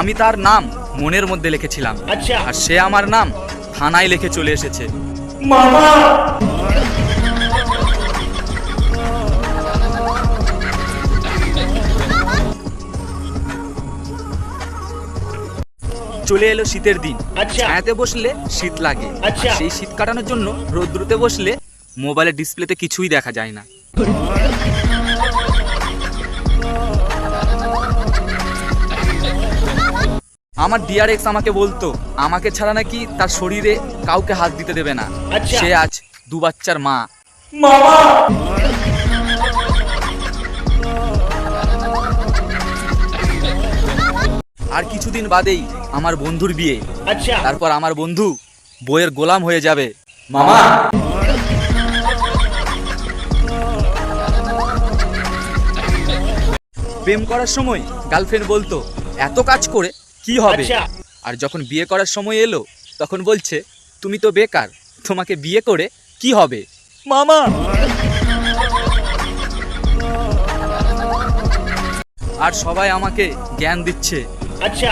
আমি তার নাম মনের মধ্যে লিখেছিলাম, আর সে আমার নাম থানায় লিখে চলে এসেছে। মামা চলে এলো শীতের দিন। ছায়াতে বসলে শীত লাগে, সেই শীত কাটানোর জন্য রৌদ্রতে বসলে মোবাইলের ডিসপ্লেতে কিছুই দেখা যায় না। আমার ডিয়ার এক্স আমাকে বলতো আমাকে ছাড়া নাকি তার শরীরে কাউকে হাত দিতে দেবে না। সে আজ 2 বাচ্চার মা। মামা আর কিছুদিন বাদেই আমার বন্ধুর বিয়ে। তারপর আমার বন্ধু বইয়ের গোলাম হয়ে যাবে। মামা প্রেম করার সময় গার্লফ্রেন্ড বলতো এত কাজ করে কি হবে, আর যখন বিয়ে করার সময় এলো তখন বলছে তুমি তো বেকার, তোমাকে বিয়ে করে কি হবে। মামা আর সবাই আমাকে জ্ঞান দিচ্ছে,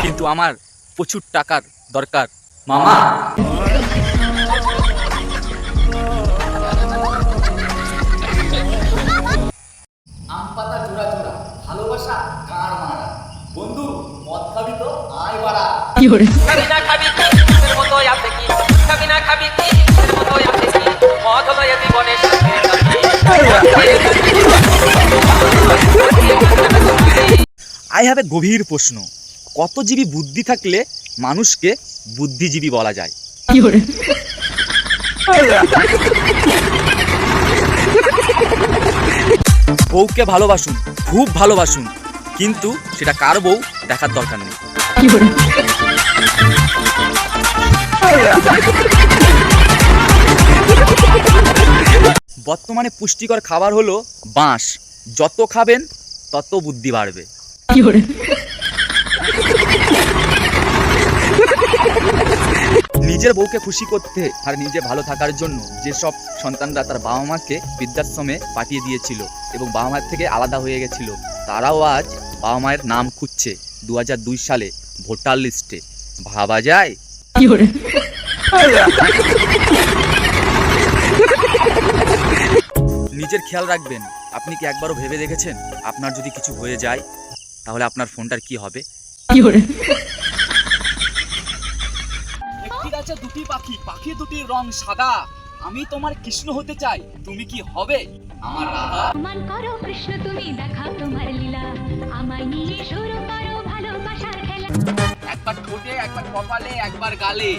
কিন্তু আমার প্রচুর টাকার দরকার। মামা আম পাতা জোড়া জোড়া, ভালোবাসা কার মারা, বন্ধু মদ খাবি তো আয় বাড়া। খাবি না খাবি কি এর মতো আছে কি, খাবি না খাবি কি এর মতো আছে কি, মদ হলো এই জীবনের সাথে আই হ্যাভ এ গভীর প্রশ্ন, কত জীবী বুদ্ধি থাকলে মানুষকে বুদ্ধিজীবী বলা যায়? বউকে ভালোবাসুন, খুব ভালোবাসুন, কিন্তু সেটা কার বউ দেখার দরকার নেই। বর্তমানে পুষ্টিকর খাবার হলো বাঁশ, যত খাবেন তত বুদ্ধি বাড়বে। নিজের বউকে খুশি করতে আর নিজে ভালো থাকার জন্য যেসব সন্তানরা তার বাবা মাকে বৃদ্ধাশ্রমে পাঠিয়ে দিয়েছিল এবং বাবা মায়ের থেকে আলাদা হয়ে গেছিল, তারাও আজ বাবা মায়ের নাম খুঁজছে 2002 সালে ভোটার লিস্টে। ভাবা যায়? নিজের খেয়াল রাখবেন। আপনি কি একবারও ভেবে দেখেছেন আপনার যদি কিছু হয়ে যায় তাহলে আপনার ফোনটার কি হবে? একটি গাছে দুটি পাখি, পাখি দুটির রং সাদা। আমি তোমার কৃষ্ণ হতে চাই, তুমি কি হবে আমার রাধা? মান করো কৃষ্ণ তুমি দেখাও তোমার লীলা, আমায় নিয়ে শুরু করো ভালোবাসার খেলা। একবার ঠোঁটে, একবার কপালে, একবার গালে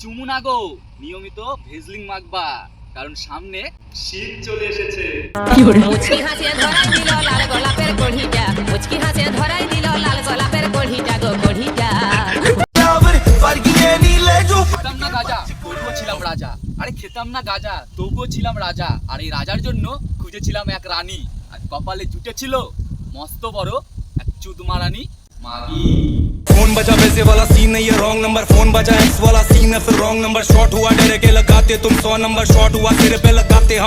চুমু না গো, নিয়মিত ভেজলিং মাখবা, কারণ সামনে শীত চলে এসেছে। মুচকি হাসিয়ে ধরাই দিল লাল গোলাপের কড়িটা, মুচকি হাসিয়ে ধরাই দিল লাল গোলাপের কড়িটা গো কড়িটা। খেতাম না গাজা তবুও ছিলাম রাজা, আরে খেতাম না গাজা তবুও ছিলাম রাজা, আর এই রাজার জন্য খুঁজেছিলাম এক রানী, আর কপালে জুটেছিল মস্ত বড় এক চুদমারানি মাগি। फोन बजा वैसे वाला सीन नहीं है, रॉन्ग नंबर। फोन बजा एक्स वाला सीन है, फिर रॉन्ग नंबर। शॉट हुआ डर के लगाते तुम 100 नंबर, शॉट हुआ सिर पे लगाते हम।